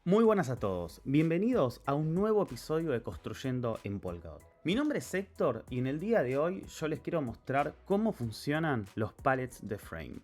Muy buenas a todos, bienvenidos a un nuevo episodio de Construyendo en Polkadot. Mi nombre es Héctor y en el día de hoy yo les quiero mostrar cómo funcionan los pallets de Frame.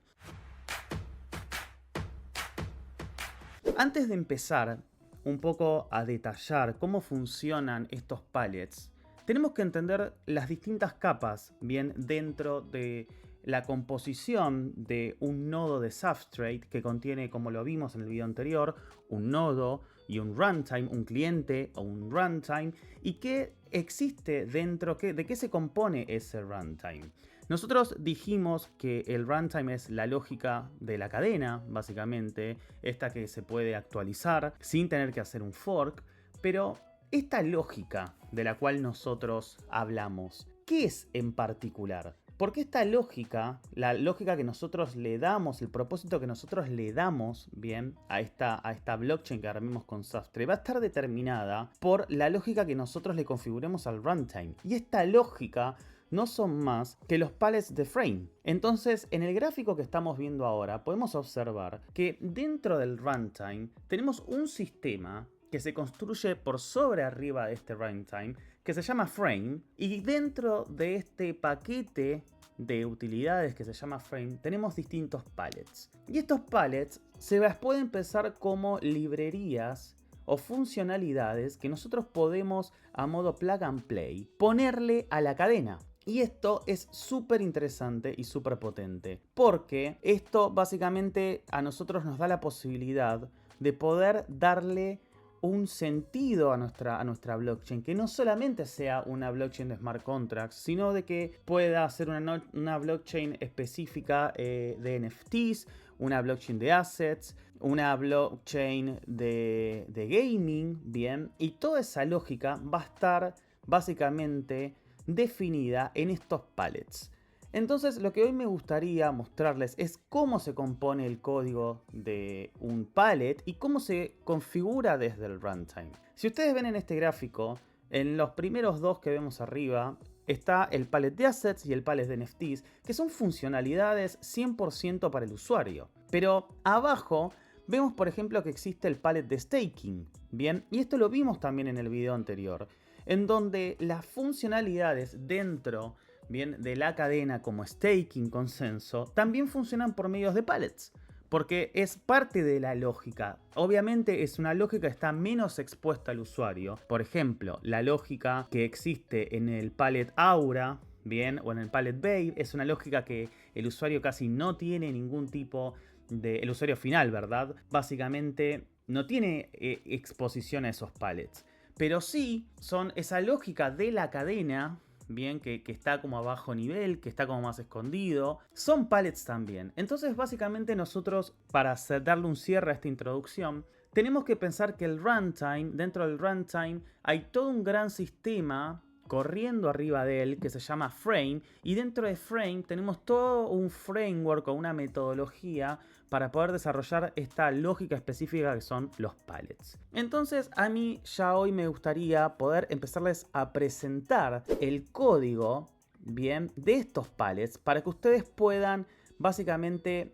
Antes de empezar un poco a detallar cómo funcionan estos pallets, tenemos que entender las distintas capas bien dentro de la composición de un nodo de Substrate que contiene, como lo vimos en el video anterior, un nodo y un runtime, un cliente o un runtime, y qué existe dentro, de qué se compone ese runtime. Nosotros dijimos que el runtime es la lógica de la cadena, básicamente, esta que se puede actualizar sin tener que hacer un fork, pero esta lógica de la cual nosotros hablamos, ¿qué es en particular? Porque esta lógica, la lógica que nosotros le damos, el propósito que nosotros le damos bien a esta blockchain que armemos con Substrate va a estar determinada por la lógica que nosotros le configuremos al runtime. Y esta lógica no son más que los pallets de Frame. Entonces, en el gráfico que estamos viendo ahora, podemos observar que dentro del runtime tenemos un sistema que se construye por sobre arriba de este runtime, que se llama Frame, y dentro de este paquete de utilidades que se llama Frame tenemos distintos pallets. Y estos pallets se las pueden pensar como librerías o funcionalidades que nosotros podemos, a modo plug and play, ponerle a la cadena. Y esto es súper interesante y súper potente, porque esto básicamente a nosotros nos da la posibilidad de poder darle un sentido a nuestra blockchain, que no solamente sea una blockchain de smart contracts, sino de que pueda ser una blockchain específica de NFTs, una blockchain de assets, una blockchain de gaming, bien, y toda esa lógica va a estar básicamente definida en estos pallets. Entonces, lo que hoy me gustaría mostrarles es cómo se compone el código de un pallet y cómo se configura desde el runtime. Si ustedes ven en este gráfico, en los primeros dos que vemos arriba, está el pallet de assets y el pallet de NFTs, que son funcionalidades 100% para el usuario. Pero abajo vemos, por ejemplo, que existe el pallet de staking, ¿bien? Y esto lo vimos también en el video anterior, en donde las funcionalidades dentro bien de la cadena como staking, consenso, también funcionan por medios de pallets, porque es parte de la lógica. Obviamente es una lógica que está menos expuesta al usuario. Por ejemplo, la lógica que existe en el pallet Aura, bien, o en el pallet Babe, es una lógica que el usuario casi no tiene ningún tipo de... El usuario final, ¿verdad? Básicamente no tiene exposición a esos pallets. Pero sí son esa lógica de la cadena, bien, que está como a bajo nivel, que está como más escondido. Son pallets también. Entonces, básicamente nosotros, para darle un cierre a esta introducción, tenemos que pensar que el runtime, dentro del runtime, hay todo un gran sistema corriendo arriba de él que se llama Frame, y dentro de Frame tenemos todo un framework o una metodología para poder desarrollar esta lógica específica que son los pallets. Entonces a mí ya hoy me gustaría poder empezarles a presentar el código bien de estos pallets para que ustedes puedan básicamente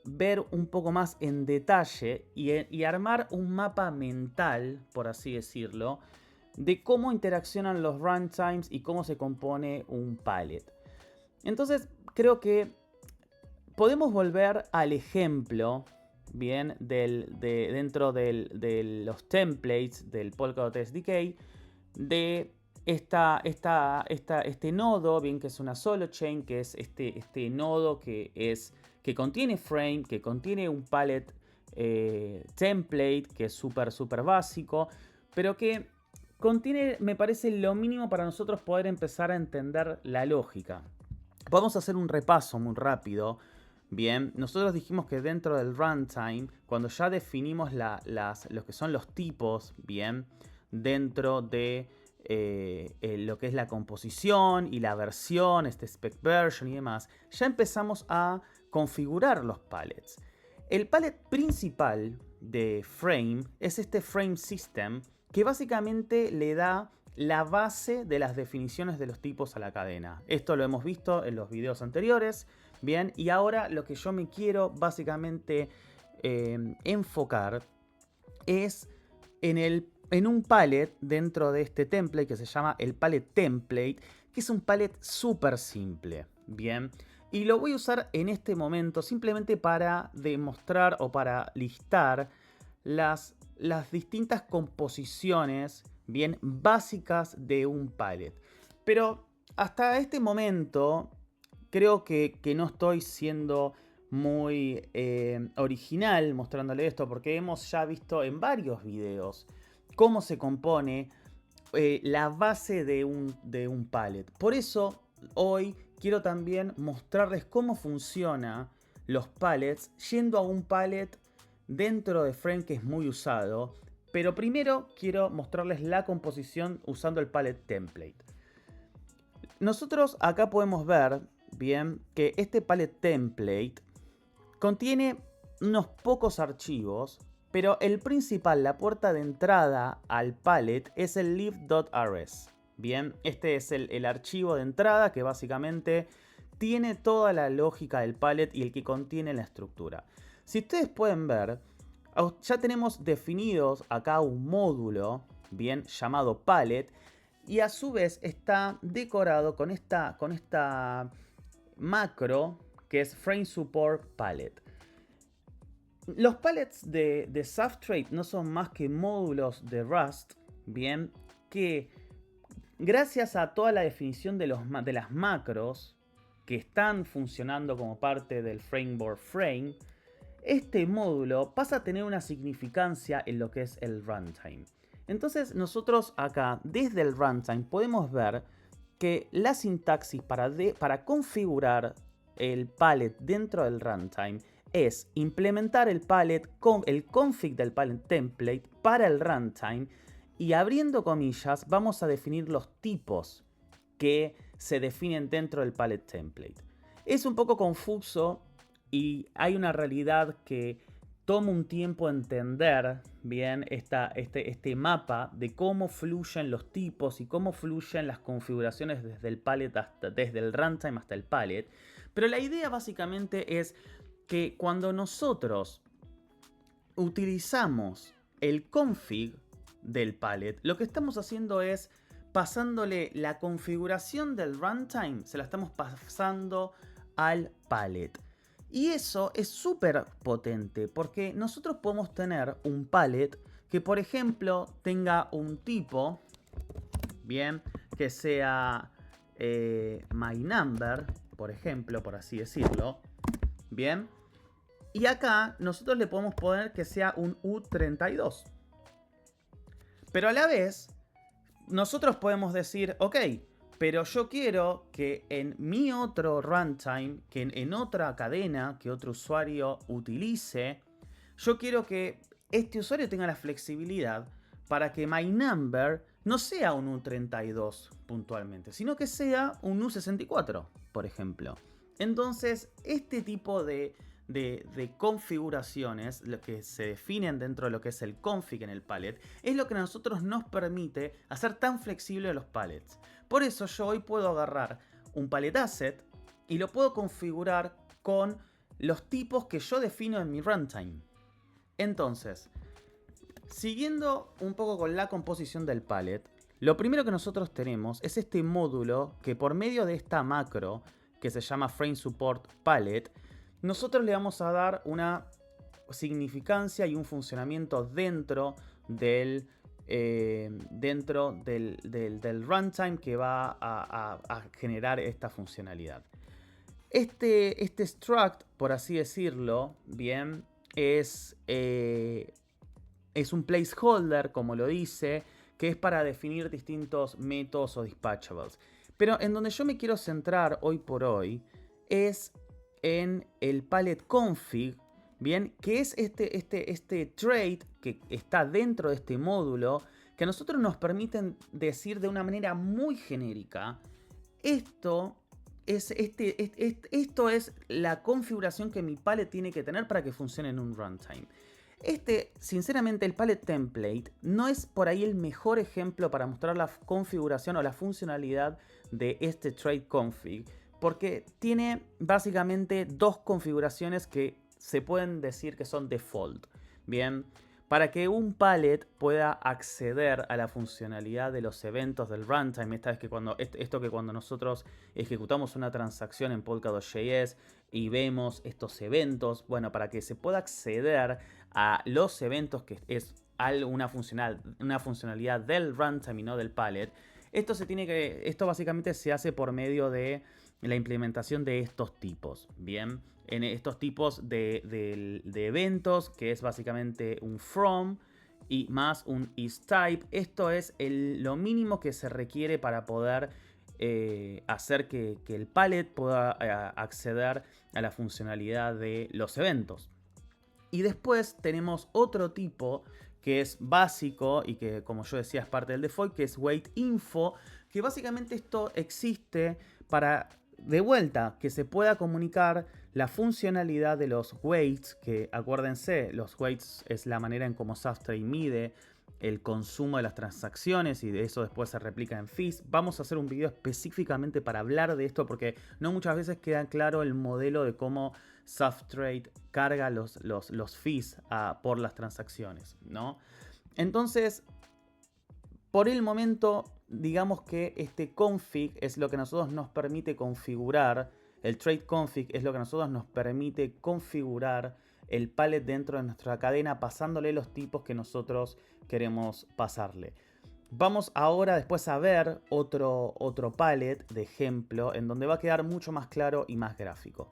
ver un poco más en detalle y armar un mapa mental, por así decirlo, de cómo interaccionan los runtimes y cómo se compone un pallet. Entonces, creo que podemos volver al ejemplo, bien, dentro de los templates del Polkadot SDK, de este nodo, bien, que es una solo chain, que es este nodo que contiene Frame, que contiene un pallet template, que es súper básico, pero que contiene, me parece, lo mínimo para nosotros poder empezar a entender la lógica. Vamos a hacer un repaso muy rápido. Bien, nosotros dijimos que dentro del runtime, cuando ya definimos los que son los tipos, bien, dentro de lo que es la composición y la versión, este spec version y demás, ya empezamos a configurar los pallets. El pallet principal de Frame es este Frame System, que básicamente le da la base de las definiciones de los tipos a la cadena. Esto lo hemos visto en los videos anteriores, bien, y ahora lo que yo me quiero básicamente enfocar es en un palette dentro de este template que se llama el palette template, que es un palette súper simple, ¿bien? Y lo voy a usar en este momento simplemente para demostrar o para listar las distintas composiciones bien básicas de un palette. Pero hasta este momento creo que no estoy siendo muy original mostrándole esto, porque hemos ya visto en varios videos cómo se compone la base de un palette. Por eso hoy quiero también mostrarles cómo funciona los palettes yendo a un palette dentro de Frame que es muy usado. Pero primero quiero mostrarles la composición usando el palette template. Nosotros acá podemos ver bien que este palette template contiene unos pocos archivos, pero el principal, la puerta de entrada al palette es el live.rs. Bien, este es el archivo de entrada que básicamente tiene toda la lógica del palette y el que contiene la estructura. Si ustedes pueden ver, ya tenemos definidos acá un módulo, bien, llamado palette, y a su vez está decorado con esta macro que es Frame Support Palette. Los palettes de Substrate no son más que módulos de Rust, bien, que gracias a toda la definición de las macros que están funcionando como parte del framework Frame, este módulo pasa a tener una significancia en lo que es el runtime. Entonces nosotros acá, desde el runtime, podemos ver que la sintaxis para configurar el palette dentro del runtime es implementar el palette con el config del palette template para el runtime y abriendo comillas vamos a definir los tipos que se definen dentro del palette template. Es un poco confuso y hay una realidad que toma un tiempo entender bien este mapa de cómo fluyen los tipos y cómo fluyen las configuraciones desde el palette desde el runtime hasta el palette. Pero la idea básicamente es que cuando nosotros utilizamos el config del palette, lo que estamos haciendo es pasándole la configuración del runtime, se la estamos pasando al palette. Y eso es súper potente porque nosotros podemos tener un palette que, por ejemplo, tenga un tipo, bien, que sea my number, por ejemplo, por así decirlo, bien. Y acá nosotros le podemos poner que sea un U32. Pero a la vez, nosotros podemos decir, ok, pero yo quiero que en mi otro runtime, que en otra cadena que otro usuario utilice, yo quiero que este usuario tenga la flexibilidad para que my number no sea un U32 puntualmente, sino que sea un U64, por ejemplo. Entonces, este tipo de configuraciones, lo que se definen dentro de lo que es el config en el palette, es lo que a nosotros nos permite hacer tan flexible los palettes. Por eso yo hoy puedo agarrar un palette asset y lo puedo configurar con los tipos que yo defino en mi runtime. Entonces, siguiendo un poco con la composición del palette, lo primero que nosotros tenemos es este módulo que por medio de esta macro que se llama Frame Support Palette, nosotros le vamos a dar una significancia y un funcionamiento dentro del runtime que va a generar esta funcionalidad. Este struct, por así decirlo, bien, es un placeholder, como lo dice, que es para definir distintos métodos o dispatchables. Pero en donde yo me quiero centrar hoy por hoy es en el palette config, bien, que es este trait que está dentro de este módulo que a nosotros nos permiten decir de una manera muy genérica, esto es la configuración que mi palette tiene que tener para que funcione en un runtime. Sinceramente, el palette template no es por ahí el mejor ejemplo para mostrar la configuración o la funcionalidad de este trait config, porque tiene básicamente dos configuraciones que se pueden decir que son default. Bien, para que un pallet pueda acceder a la funcionalidad de los eventos del runtime. Esta es que esto que cuando nosotros ejecutamos una transacción en Polkadot.js y vemos estos eventos, bueno, para que se pueda acceder a los eventos, que es una funcionalidad del runtime y no del pallet, esto básicamente se hace por medio de la implementación de estos tipos, ¿bien? En estos tipos de eventos, que es básicamente un from y más un isType. Esto es lo mínimo que se requiere para poder hacer que el pallet pueda acceder a la funcionalidad de los eventos. Y después tenemos otro tipo que es básico y que, como yo decía, es parte del default, que es wait_info, que básicamente esto existe para, de vuelta, que se pueda comunicar la funcionalidad de los waits, que acuérdense, los waits es la manera en cómo Substrate mide el consumo de las transacciones y de eso después se replica en fees. Vamos a hacer un video específicamente para hablar de esto porque no muchas veces queda claro el modelo de cómo Substrate carga los fees por las transacciones, ¿no? Entonces, por el momento, digamos que este config es lo que a nosotros nos permite configurar, el trade config es lo que a nosotros nos permite configurar el pallet dentro de nuestra cadena pasándole los tipos que nosotros queremos pasarle. Vamos ahora después a ver otro pallet de ejemplo en donde va a quedar mucho más claro y más gráfico.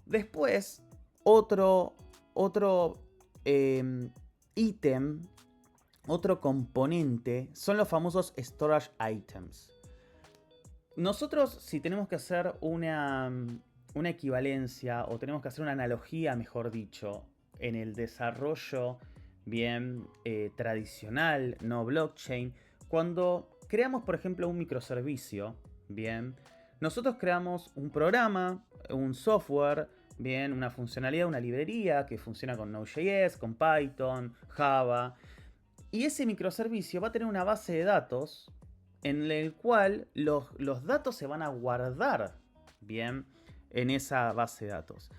Después, otro ítem, otro componente, son los famosos storage items. Nosotros, si tenemos que hacer una equivalencia o tenemos que hacer una analogía, mejor dicho, en el desarrollo bien tradicional, no blockchain, cuando creamos, por ejemplo, un microservicio, bien, nosotros creamos un programa, un software, bien, una funcionalidad, una librería que funciona con Node.js, con Python, Java. Y ese microservicio va a tener una base de datos en el cual los datos se van a guardar, bien, en esa base de datos.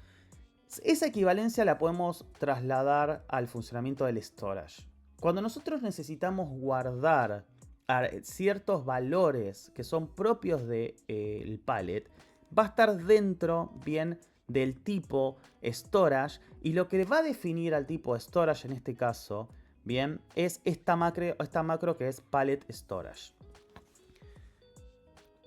Esa equivalencia la podemos trasladar al funcionamiento del storage. Cuando nosotros necesitamos guardar ciertos valores que son propios del pallet, va a estar dentro, bien, del tipo storage, y lo que va a definir al tipo storage en este caso, bien, es esta macro que es pallet storage.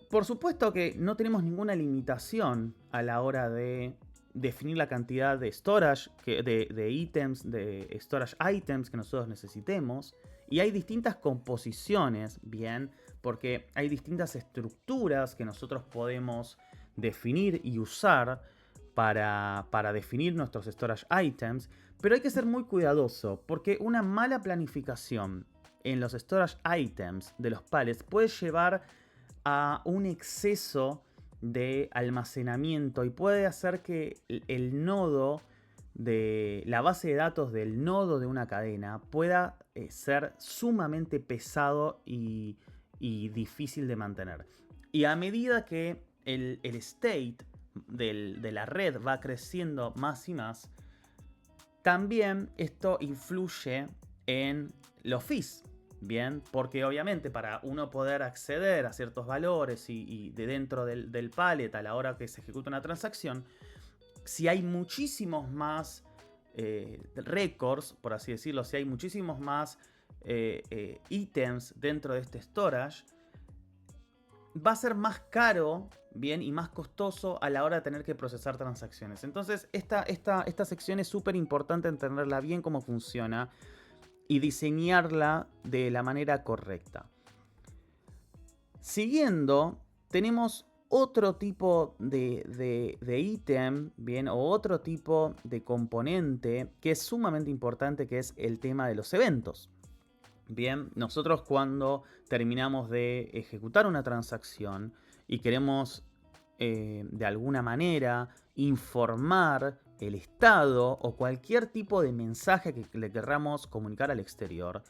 Por supuesto que no tenemos ninguna limitación a la hora de definir la cantidad de storage, de ítems, de storage items que nosotros necesitemos. Y hay distintas composiciones, bien, porque hay distintas estructuras que nosotros podemos definir y usar para definir nuestros storage items. Pero hay que ser muy cuidadoso, porque una mala planificación en los storage items de los pallets puede llevar a un exceso de almacenamiento y puede hacer que el nodo de la base de datos del nodo de una cadena pueda ser sumamente pesado y difícil de mantener. Y a medida que el state de la red va creciendo más y más, también esto influye en los fees. Bien, porque obviamente para uno poder acceder a ciertos valores y de dentro del pallet a la hora que se ejecuta una transacción, si hay muchísimos más records, por así decirlo, si hay muchísimos más ítems dentro de este storage, va a ser más caro, bien, y más costoso a la hora de tener que procesar transacciones. Entonces esta sección es súper importante entenderla bien cómo funciona y diseñarla de la manera correcta. Siguiendo, tenemos otro tipo de ítem, bien, o otro tipo de componente que es sumamente importante, que es el tema de los eventos. Bien, nosotros cuando terminamos de ejecutar una transacción y queremos de alguna manera informar el estado o cualquier tipo de mensaje que le querramos comunicar al exterior,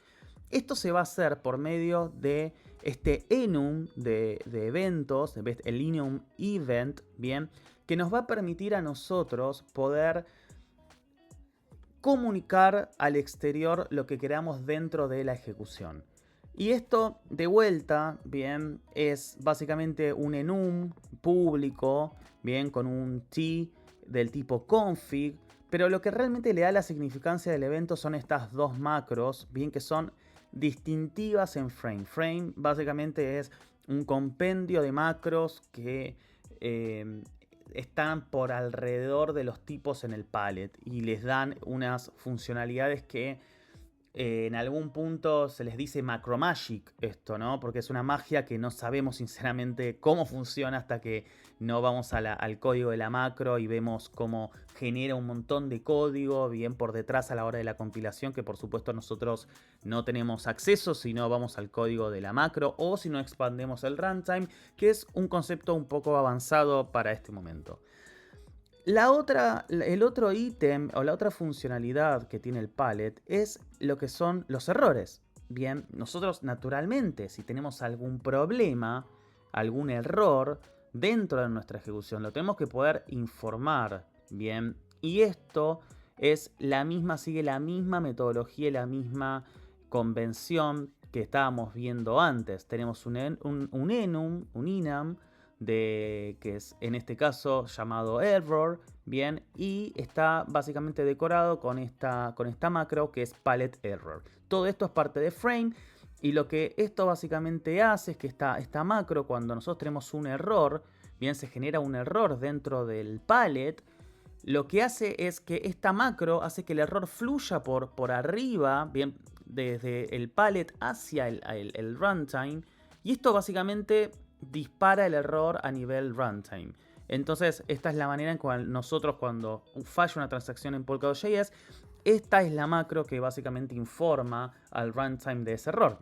esto se va a hacer por medio de este enum de eventos, el enum event, bien, que nos va a permitir a nosotros poder comunicar al exterior lo que queramos dentro de la ejecución. Y esto, de vuelta, bien, es básicamente un enum público, bien, con un T del tipo config, pero lo que realmente le da la significancia del evento son estas dos macros, bien, que son distintivas en Frame. Frame básicamente es un compendio de macros que están por alrededor de los tipos en el palette y les dan unas funcionalidades que en algún punto se les dice macromagic esto, ¿no? Porque es una magia que no sabemos sinceramente cómo funciona hasta que no vamos al código de la macro y vemos cómo genera un montón de código bien por detrás a la hora de la compilación, que por supuesto nosotros no tenemos acceso si no vamos al código de la macro o si no expandemos el runtime, que es un concepto un poco avanzado para este momento. El otro ítem o la otra funcionalidad que tiene el palette es lo que son los errores. Bien, nosotros naturalmente, si tenemos algún problema, algún error dentro de nuestra ejecución, lo tenemos que poder informar. Bien, y esto es sigue la misma metodología y la misma convención que estábamos viendo antes. Tenemos un enum, un enum, que es en este caso llamado error, bien, y está básicamente decorado con esta macro que es palette error. Todo esto es parte de Frame y lo que esto básicamente hace es que esta macro, cuando nosotros tenemos un error, bien, se genera un error dentro del palette, lo que hace es que esta macro hace que el error fluya por arriba, bien, desde el palette hacia el runtime, y esto básicamente dispara el error a nivel runtime. Entonces, esta es la manera en cual nosotros, cuando falla una transacción en Polkadot.js, esta es la macro que básicamente informa al runtime de ese error.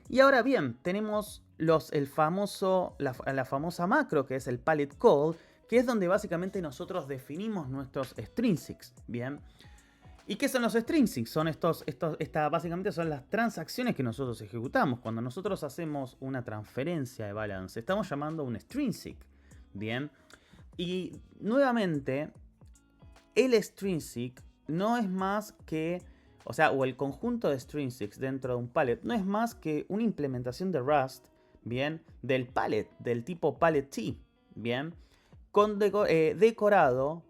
Y ahora bien, tenemos la famosa macro que es el palette call, que es donde básicamente nosotros definimos nuestros strings, ¿bien? ¿Y qué son los strings? Son básicamente son las transacciones que nosotros ejecutamos. Cuando nosotros hacemos una transferencia de balance, estamos llamando un string, ¿bien? Y nuevamente, el string no es más que, o el conjunto de strings dentro de un palette no es más que una implementación de Rust, ¿bien? Del palette, del tipo palette T, ¿bien? Decorado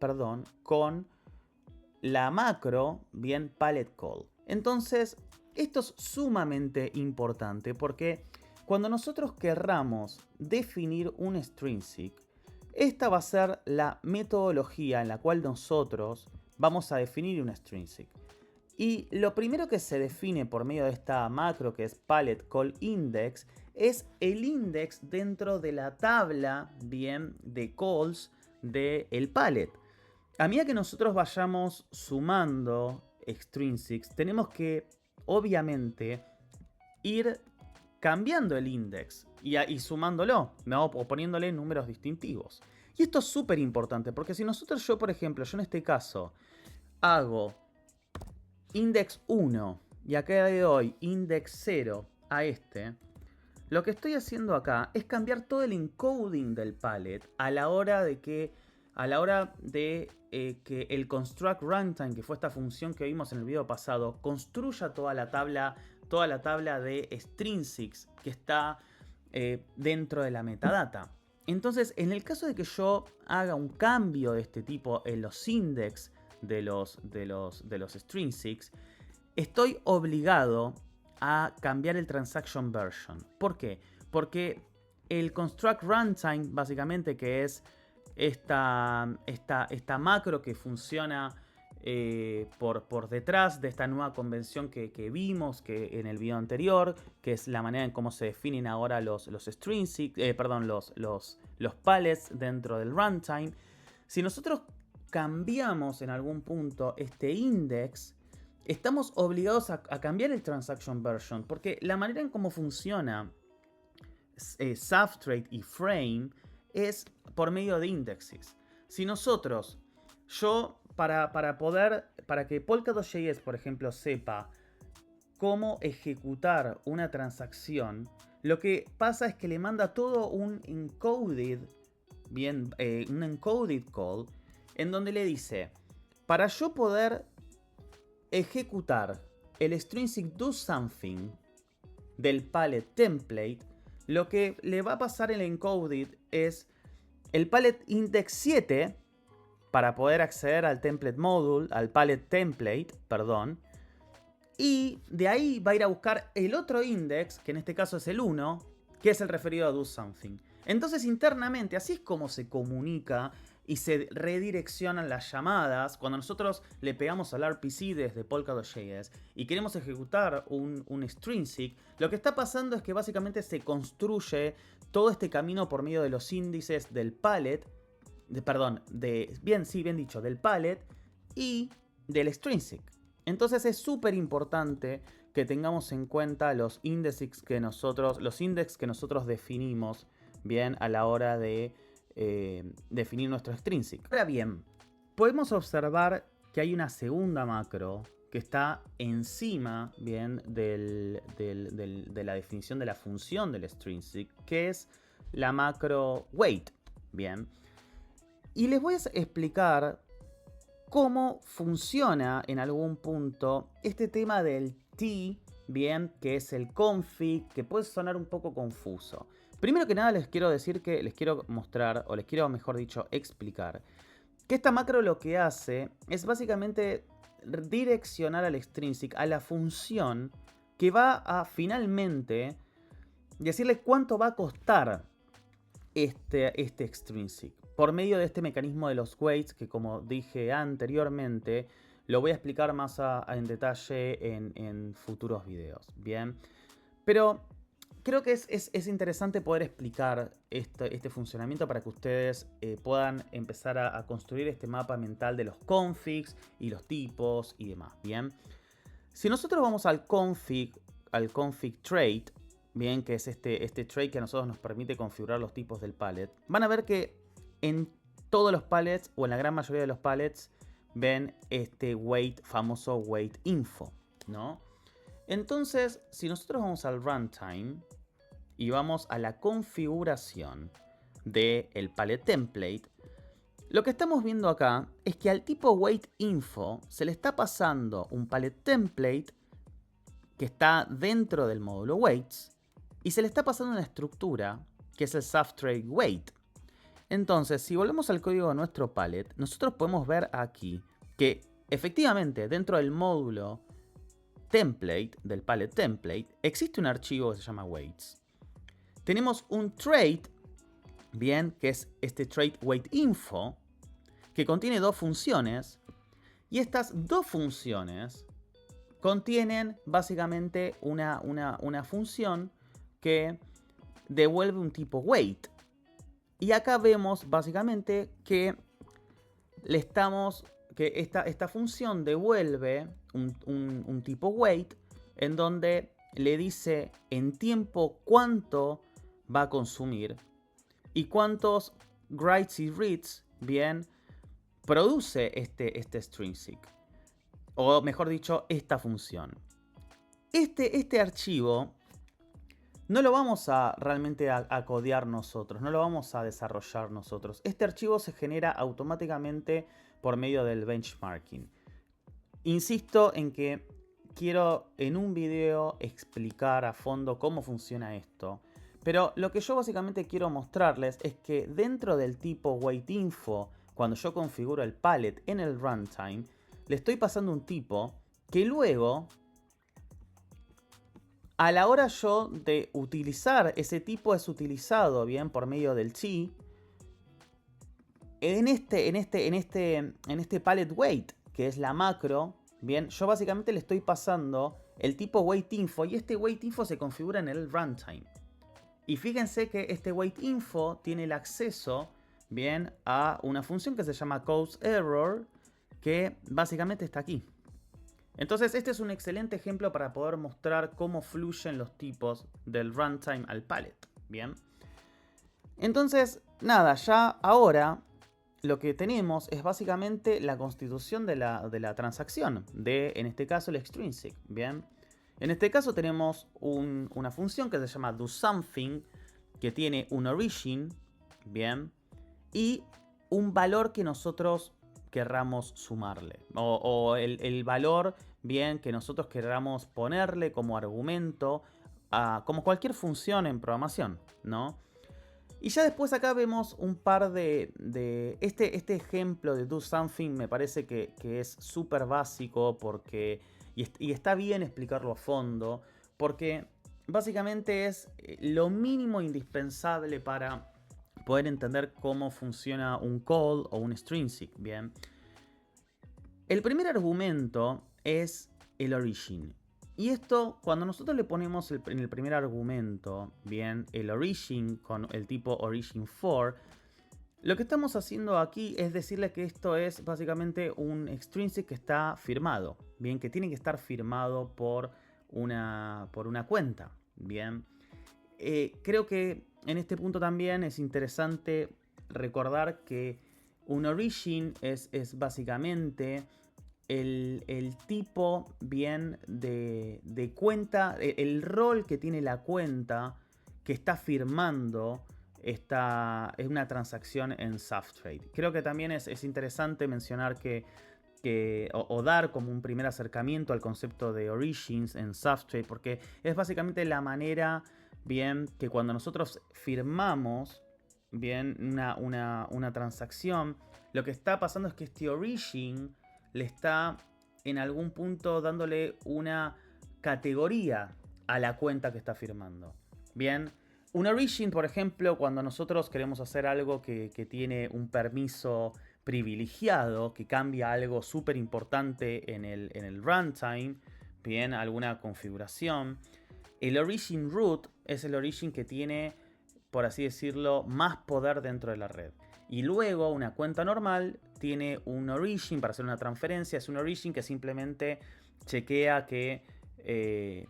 con la macro, bien, palette call. Entonces, esto es sumamente importante porque cuando nosotros querramos definir un string, esta va a ser la metodología en la cual nosotros vamos a definir un string. Y lo primero que se define por medio de esta macro, que es palette call index, es el index dentro de la tabla, bien, de calls del palette. A medida que nosotros vayamos sumando strings, tenemos que, obviamente, ir cambiando el index y sumándolo, ¿no? O poniéndole números distintivos. Y esto es súper importante, porque si yo, por ejemplo, yo en este caso hago index 1 y acá le doy index 0 a lo que estoy haciendo acá es cambiar todo el encoding del palette a la hora de que el construct runtime, que fue esta función que vimos en el video pasado, construya toda la tabla de strings que está dentro de la metadata. Entonces, en el caso de que yo haga un cambio de este tipo en los index de los strings, estoy obligado a cambiar el transaction version. ¿Por qué? Porque el construct runtime, básicamente, que es esta macro que funciona por detrás de esta nueva convención que vimos en el video anterior, que es la manera en cómo se definen ahora los strings, los pallets dentro del runtime. Si nosotros cambiamos en algún punto este index, estamos obligados a cambiar el transaction version, porque la manera en cómo funciona Substrate y Frame es por medio de indexes. Si nosotros, para que Polkadot.js, por ejemplo, sepa cómo ejecutar una transacción, lo que pasa es que le manda todo un encoded call, en donde le dice, para yo poder ejecutar el extrinsic do something del palette template, lo que le va a pasar el encoded es el palette index 7 para poder acceder al template module, al palette template, perdón. Y de ahí va a ir a buscar el otro index, que en este caso es el 1, que es el referido a do something. Entonces internamente así es como se comunica y se redireccionan las llamadas cuando nosotros le pegamos al RPC desde Polkadot.js y queremos ejecutar un extrinsic. Lo que está pasando es que básicamente se construye todo este camino por medio de los índices del palette, bien dicho, del palette y del extrinsic. Entonces es súper importante que tengamos en cuenta los índices que nosotros definimos bien a la hora de definir nuestro extrinsic. Ahora bien, podemos observar que hay una segunda macro que está encima bien de la definición de la función del extrinsic, que es la macro wait. Bien. Y les voy a explicar cómo funciona en algún punto este tema del T, bien, que es el config, que puede sonar un poco confuso. Primero que nada les quiero decir que les quiero mostrar, o les quiero mejor dicho explicar, que esta macro lo que hace es básicamente direccionar al extrinsic a la función que va a finalmente decirle cuánto va a costar este extrinsic por medio de este mecanismo de los waits, que como dije anteriormente lo voy a explicar más en detalle en futuros videos. Bien, pero creo que es interesante poder explicar este funcionamiento para que ustedes puedan empezar a construir este mapa mental de los configs y los tipos y demás. Bien, si nosotros vamos al config trait, bien, que es este trait que a nosotros nos permite configurar los tipos del palette, van a ver que en todos los palettes o en la gran mayoría de los palettes ven este famoso wait info, ¿no? Entonces, si nosotros vamos al runtime y vamos a la configuración del palette template, lo que estamos viendo acá es que al tipo wait info se le está pasando un palette template que está dentro del módulo waits y se le está pasando una estructura que es el subtrade wait. Entonces, si volvemos al código de nuestro palette, nosotros podemos ver aquí que efectivamente dentro del módulo template, del palette template, existe un archivo que se llama waits. Tenemos un trait, bien, que es este trait waitinfo, que contiene dos funciones, y estas dos funciones contienen básicamente una función que devuelve un tipo wait. Y acá vemos básicamente que esta función devuelve un tipo wait en donde le dice en tiempo cuánto va a consumir y cuántos writes y reads bien produce este extrinsic, o mejor dicho, esta función. Este archivo no lo vamos a realmente a codear nosotros, no lo vamos a desarrollar nosotros. Este archivo se genera automáticamente por medio del benchmarking. Insisto en que quiero en un video explicar a fondo cómo funciona esto. Pero lo que yo básicamente quiero mostrarles es que dentro del tipo waitinfo, cuando yo configuro el palette en el runtime, le estoy pasando un tipo que luego, a la hora yo de utilizar, ese tipo es utilizado bien por medio del T en este palette wait, que es la macro. Bien, yo básicamente le estoy pasando el tipo waitinfo y este waitinfo se configura en el runtime. Y fíjense que este waitinfo tiene el acceso bien a una función que se llama causeError, que básicamente está aquí. Entonces este es un excelente ejemplo para poder mostrar cómo fluyen los tipos del runtime al palette. Bien. Entonces, nada, ya ahora lo que tenemos es básicamente la constitución de la transacción, en este caso el extrinsic. Bien. En este caso tenemos una función que se llama doSomething, que tiene un origin, bien, y un valor que nosotros querramos sumarle, o el valor bien, que nosotros queramos ponerle como argumento como cualquier función en programación, ¿no? Y ya después acá vemos un par este ejemplo de do something me parece que es súper básico porque... Y está bien explicarlo a fondo, porque básicamente es lo mínimo indispensable para poder entender cómo funciona un call o un string-seq, ¿bien? El primer argumento es el origin. Y esto, cuando nosotros le ponemos en el primer argumento, bien, el origin con el tipo origin for, lo que estamos haciendo aquí es decirle que esto es básicamente un extrinsic que está firmado, bien, que tiene que estar firmado por una cuenta, bien. Creo que en este punto también es interesante recordar que un origin es básicamente el tipo bien de cuenta, el rol que tiene la cuenta que está firmando es una transacción en Substrate. Creo que también es interesante mencionar o dar como un primer acercamiento al concepto de origins en Substrate, porque es básicamente la manera, bien, que cuando nosotros firmamos, bien, una transacción, lo que está pasando es que este origin le está en algún punto dándole una categoría a la cuenta que está firmando. Bien, un origin, por ejemplo, cuando nosotros queremos hacer algo que tiene un permiso privilegiado, que cambia algo súper importante en el runtime, bien, alguna configuración. El origin root es el origin que tiene, por así decirlo, más poder dentro de la red. Y luego una cuenta normal tiene un origin para hacer una transferencia. Es un origin que simplemente chequea que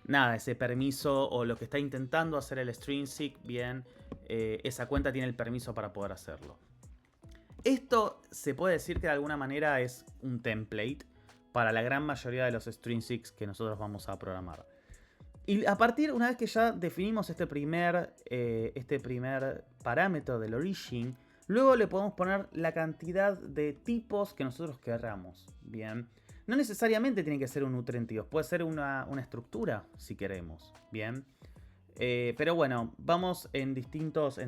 nada, ese permiso o lo que está intentando hacer el string-seq, bien, esa cuenta tiene el permiso para poder hacerlo. Esto se puede decir que de alguna manera es un template para la gran mayoría de los string-seqs que nosotros vamos a programar. Y a partir, una vez que ya definimos este primer parámetro del origin, luego le podemos poner la cantidad de tipos que nosotros querramos. Bien. No necesariamente tiene que ser un U32, puede ser una estructura si queremos. Bien. Pero bueno, vamos en distintos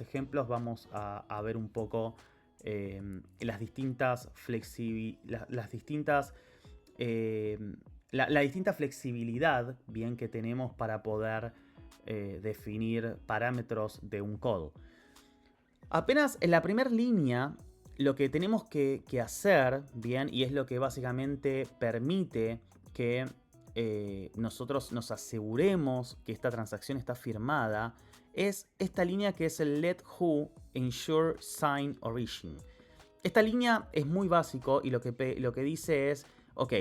ejemplos, vamos a ver un poco las distintas la distinta flexibilidad, bien, que tenemos para poder definir parámetros de un call. Apenas en la primera línea, lo que tenemos que hacer, bien, y es lo que básicamente permite que nosotros nos aseguremos que esta transacción está firmada, es esta línea que es el let who ensure sign origin. Esta línea es muy básico y lo que dice es, ok,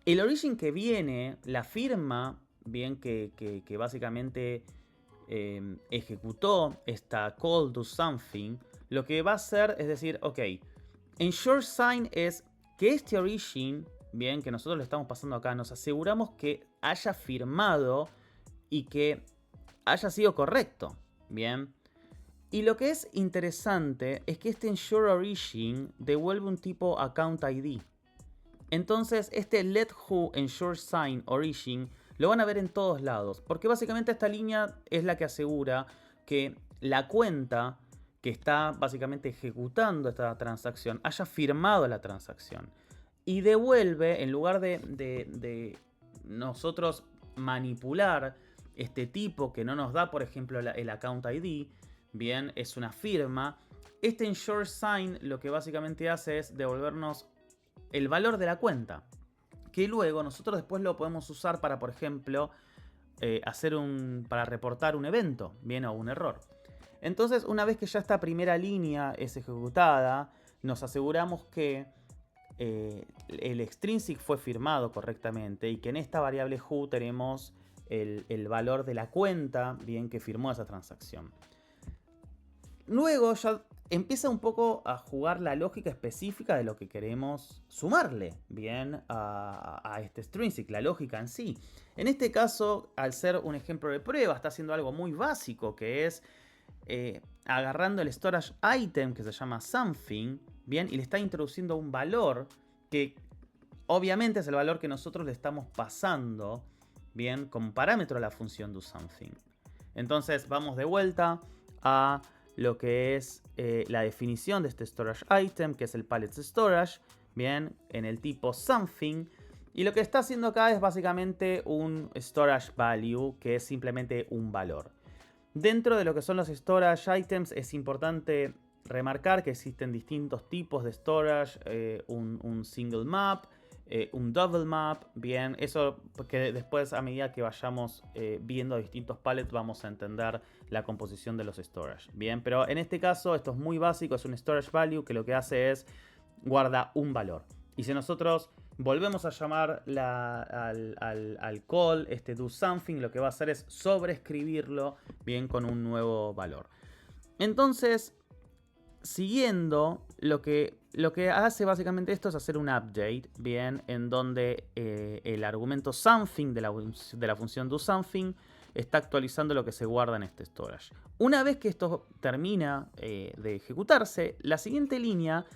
el origin que viene, la firma, bien, que básicamente ejecutó esta call to something, lo que va a hacer es decir, ok, ensure sign es que este origin, bien, que nosotros le estamos pasando acá, nos aseguramos que haya firmado y que haya sido correcto, bien. Y lo que es interesante es que este ensure origin devuelve un tipo account ID. Entonces, este let who ensure sign origin lo van a ver en todos lados, porque básicamente esta línea es la que asegura que la cuenta que está básicamente ejecutando esta transacción haya firmado la transacción. Y devuelve, en lugar de nosotros manipular este tipo que no nos da, por ejemplo, el account ID, bien, es una firma, este ensure sign lo que básicamente hace es devolvernos el valor de la cuenta, que luego nosotros después lo podemos usar para, por ejemplo, para reportar un evento, bien, o un error. Entonces, una vez que ya esta primera línea es ejecutada, nos aseguramos que el extrinsic fue firmado correctamente y que en esta variable who tenemos el valor de la cuenta, bien, que firmó esa transacción. Luego ya empieza un poco a jugar la lógica específica de lo que queremos sumarle, bien, a este string-seq, la lógica en sí. En este caso, al ser un ejemplo de prueba, está haciendo algo muy básico, que es agarrando el storage item que se llama something, bien, y le está introduciendo un valor que obviamente es el valor que nosotros le estamos pasando, bien, como parámetro a la función doSomething. Entonces vamos de vuelta a lo que es la definición de este storage item, que es el pallets storage, bien, en el tipo something. Y lo que está haciendo acá es básicamente un storage value, que es simplemente un valor. Dentro de lo que son los storage items es importante remarcar que existen distintos tipos de storage, un single map, un double map, bien, eso que después a medida que vayamos viendo distintos pallets vamos a entender la composición de los storage, bien, pero en este caso esto es muy básico, es un storage value que lo que hace es guarda un valor. Y si nosotros volvemos a llamar al call, este doSomething, lo que va a hacer es sobreescribirlo bien con un nuevo valor. Entonces, siguiendo, lo que hace básicamente esto es hacer un update, bien, en donde el argumento something de la función doSomething está actualizando lo que se guarda en este storage. Una vez que esto termina de ejecutarse, la siguiente línea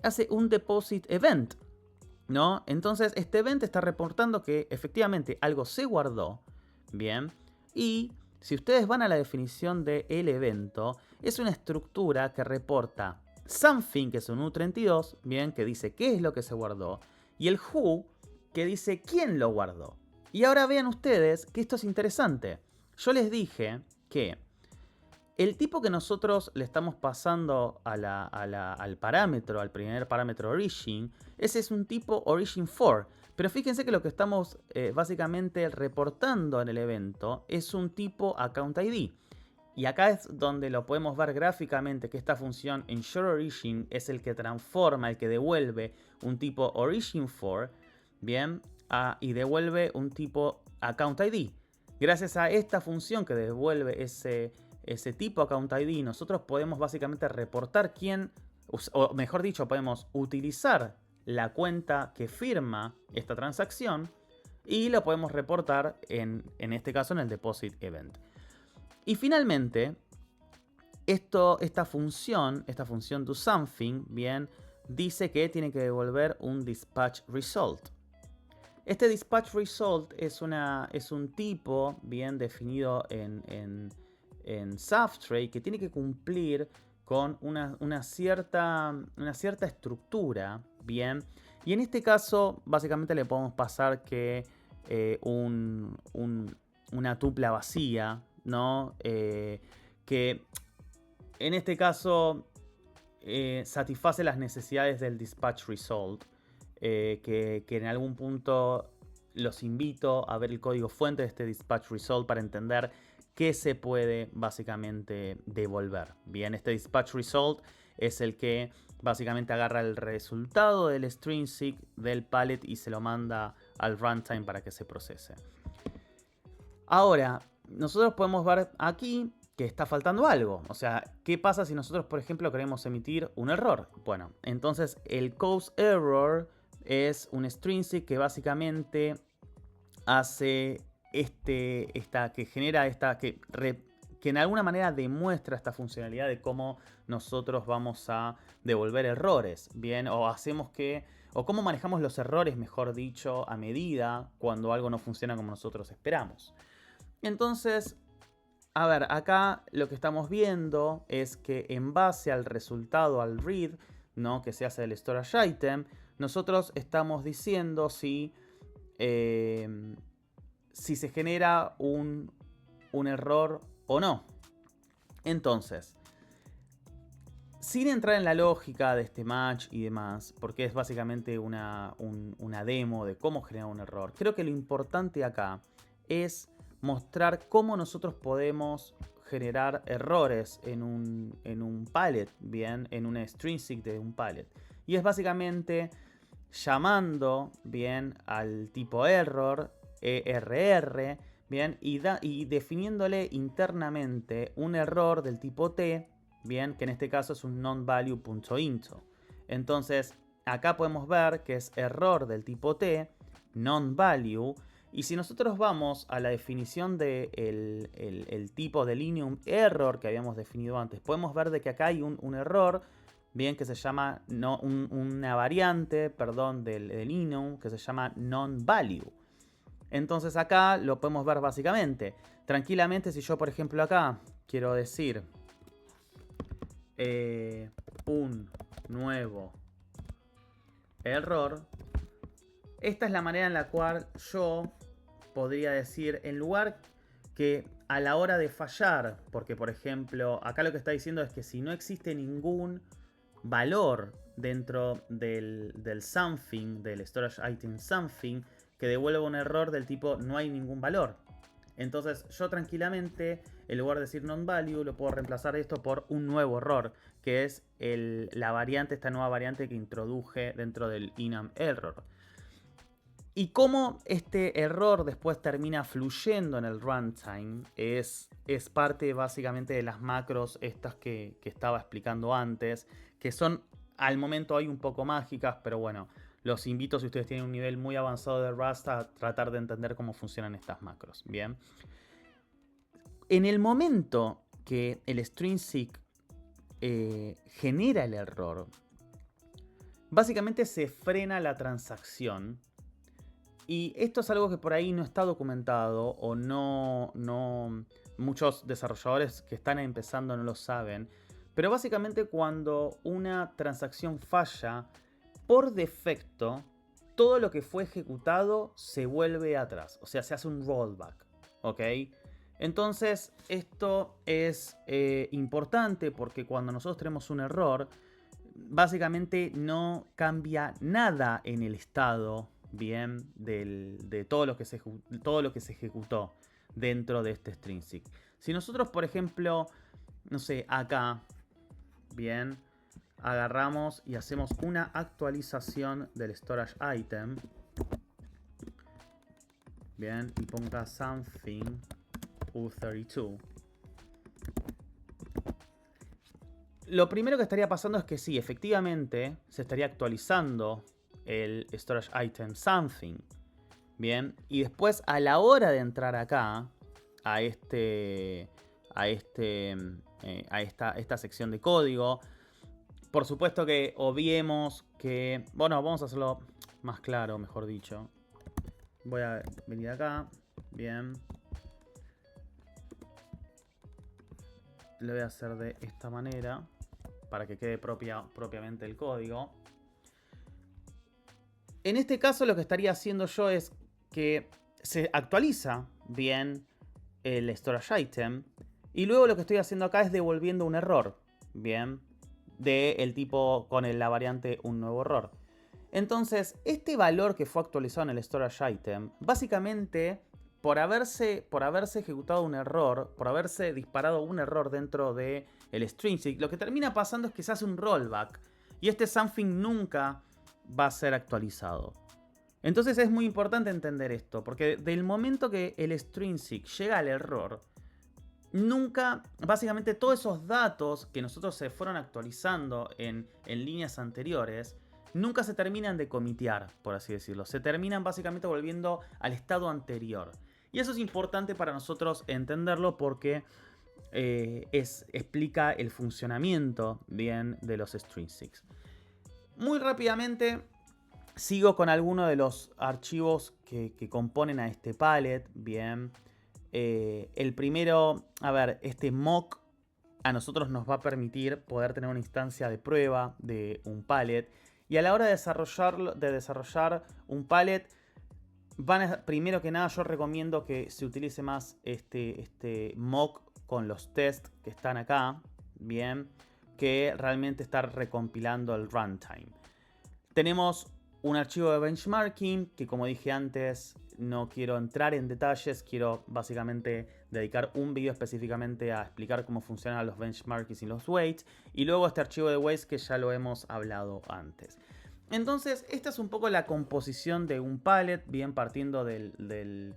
hace un deposit event, ¿no? Entonces este event está reportando que efectivamente algo se guardó, bien, y si ustedes van a la definición del evento, es una estructura que reporta something, que es un U32, bien, que dice qué es lo que se guardó, y el who, que dice quién lo guardó. Y ahora vean ustedes que esto es interesante. Yo les dije que el tipo que nosotros le estamos pasando al parámetro, al primer parámetro origin, ese es un tipo origin4. Pero fíjense que lo que estamos básicamente reportando en el evento es un tipo accountID. Y acá es donde lo podemos ver gráficamente que esta función ensureOrigin es el que transforma, el que devuelve un tipo origin4, bien, y devuelve un tipo accountID. Gracias a esta función que devuelve ese tipo accountID, nosotros podemos básicamente reportar quién, o mejor dicho, podemos utilizar la cuenta que firma esta transacción y lo podemos reportar en este caso en el deposit event. Y finalmente, esta función doSomething, bien, dice que tiene que devolver un dispatch result. Este dispatch result es un tipo bien definido en Substrate que tiene que cumplir con una cierta estructura, bien, y en este caso básicamente le podemos pasar que una tupla vacía, ¿no? Que en este caso satisface las necesidades del dispatch result, que en algún punto los invito a ver el código fuente de este dispatch result para entender qué se puede básicamente devolver. Bien, este dispatch result es el que básicamente agarra el resultado del extrinsic del pallet y se lo manda al runtime para que se procese. Ahora, nosotros podemos ver aquí que está faltando algo. O sea, ¿qué pasa si nosotros, por ejemplo, queremos emitir un error? Bueno, entonces el cause error es un extrinsic que básicamente hace que en alguna manera demuestra esta funcionalidad de cómo nosotros vamos a devolver errores, bien, o cómo manejamos los errores, mejor dicho, a medida cuando algo no funciona como nosotros esperamos. Entonces, a ver, acá lo que estamos viendo es que en base al resultado, al read, ¿no?, que se hace del storage item, nosotros estamos diciendo si se genera un error o no. Entonces, sin entrar en la lógica de este match y demás, porque es básicamente una demo de cómo generar un error, creo que lo importante acá es mostrar cómo nosotros podemos generar errores en un pallet, bien, en un extrinsic de un pallet. Y es básicamente llamando, bien, al tipo error, ERR, bien, y definiéndole internamente un error del tipo T, bien, que en este caso es un nonvalue.into. Entonces, acá podemos ver que es error del tipo T, nonvalue. Y si nosotros vamos a la definición del el tipo de Lineum error que habíamos definido antes, podemos ver de que acá hay un error, bien, que se llama una variante, perdón, del enum que se llama non-value. Entonces acá lo podemos ver básicamente. Tranquilamente, si yo, por ejemplo, acá quiero decir un nuevo error, esta es la manera en la cual yo podría decir, en lugar que a la hora de fallar, porque por ejemplo, acá lo que está diciendo es que si no existe ningún valor dentro del something, del storage item something, que devuelva un error del tipo no hay ningún valor. Entonces yo tranquilamente, en lugar de decir non-value, lo puedo reemplazar esto por un nuevo error, que es la variante, esta nueva variante que introduje dentro del enum error. Y cómo este error después termina fluyendo en el runtime es parte básicamente de las macros estas que estaba explicando antes, que son al momento hoy un poco mágicas, pero bueno, los invito, si ustedes tienen un nivel muy avanzado de Rust, a tratar de entender cómo funcionan estas macros. Bien. En el momento que el string-seek genera el error, básicamente se frena la transacción. Y esto es algo que por ahí no está documentado o no muchos desarrolladores que están empezando no lo saben. Pero básicamente cuando una transacción falla, por defecto, todo lo que fue ejecutado se vuelve atrás. O sea, se hace un rollback. ¿Ok? Entonces, esto es importante porque cuando nosotros tenemos un error, básicamente no cambia nada en el estado, bien, de todo lo que se ejecutó dentro de este string-seek. Si nosotros, por ejemplo, no sé, acá, bien, agarramos y hacemos una actualización del storage item, bien, y ponga something u32. Lo primero que estaría pasando es que sí, efectivamente, se estaría actualizando el storage item something. Bien, y después a la hora de entrar acá, a esta sección de código, por supuesto que obviemos que, bueno, vamos a hacerlo más claro, mejor dicho. Voy a venir acá, bien. Lo voy a hacer de esta manera para que quede propiamente el código. En este caso lo que estaría haciendo yo es que se actualiza bien el storage item y luego lo que estoy haciendo acá es devolviendo un error, bien, del tipo con la variante un nuevo error. Entonces, este valor que fue actualizado en el storage item, básicamente por haberse ejecutado un error, por haberse disparado un error dentro del string-seek, lo que termina pasando es que se hace un rollback y este something nunca va a ser actualizado. Entonces es muy importante entender esto, porque del momento que el string-seek llega al error, nunca, básicamente todos esos datos que nosotros se fueron actualizando en líneas anteriores, nunca se terminan de comitear, por así decirlo. Se terminan básicamente volviendo al estado anterior. Y eso es importante para nosotros entenderlo porque explica el funcionamiento bien de los string-seeks. Muy rápidamente sigo con algunos de los archivos que componen a este palette. Bien. El primero, a ver, este mock a nosotros nos va a permitir poder tener una instancia de prueba de un palette. Y a la hora de desarrollar un palette, primero que nada yo recomiendo que se utilice más este mock con los tests que están acá, bien, que realmente estar recompilando el runtime. Tenemos un archivo de benchmarking que, como dije antes, no quiero entrar en detalles, quiero básicamente dedicar un video específicamente a explicar cómo funcionan los benchmarkings y los weights, y luego este archivo de weights que ya lo hemos hablado antes. Entonces, esta es un poco la composición de un palette, bien partiendo del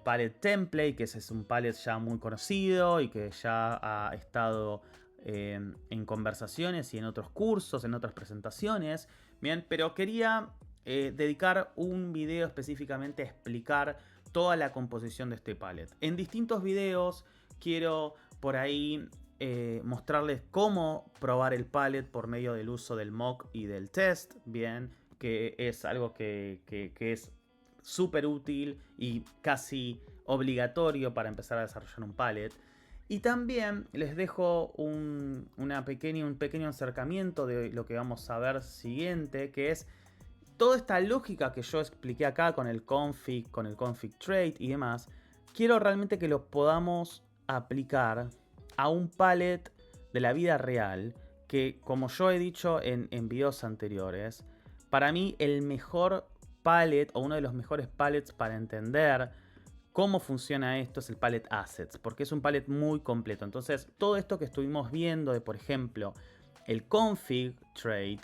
palette template, que ese es un palette ya muy conocido y que ya ha estado en conversaciones y en otros cursos, en otras presentaciones. Bien, pero quería dedicar un video específicamente a explicar toda la composición de este palette. En distintos videos quiero por ahí mostrarles cómo probar el palette por medio del uso del mock y del test, bien, que es algo que es súper útil y casi obligatorio para empezar a desarrollar un palette. Y también les dejo un pequeño acercamiento de lo que vamos a ver siguiente, que es toda esta lógica que yo expliqué acá con el config trait y demás. Quiero realmente que lo podamos aplicar a un palette de la vida real, que como yo he dicho en videos anteriores, para mí el mejor palette o uno de los mejores palettes para entender cómo funciona esto es el palette assets, porque es un palette muy completo. Entonces todo esto que estuvimos viendo de, por ejemplo, el config trait,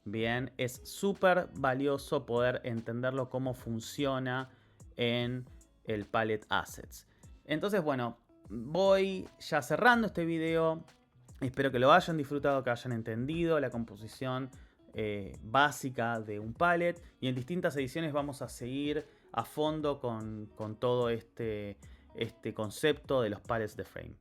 bien, es súper valioso poder entenderlo cómo funciona en el palette assets. Entonces, bueno, voy ya cerrando este video. Espero que lo hayan disfrutado, que hayan entendido la composición básica de un palette. Y en distintas ediciones vamos a seguir a fondo con todo este concepto de los palettes de frame.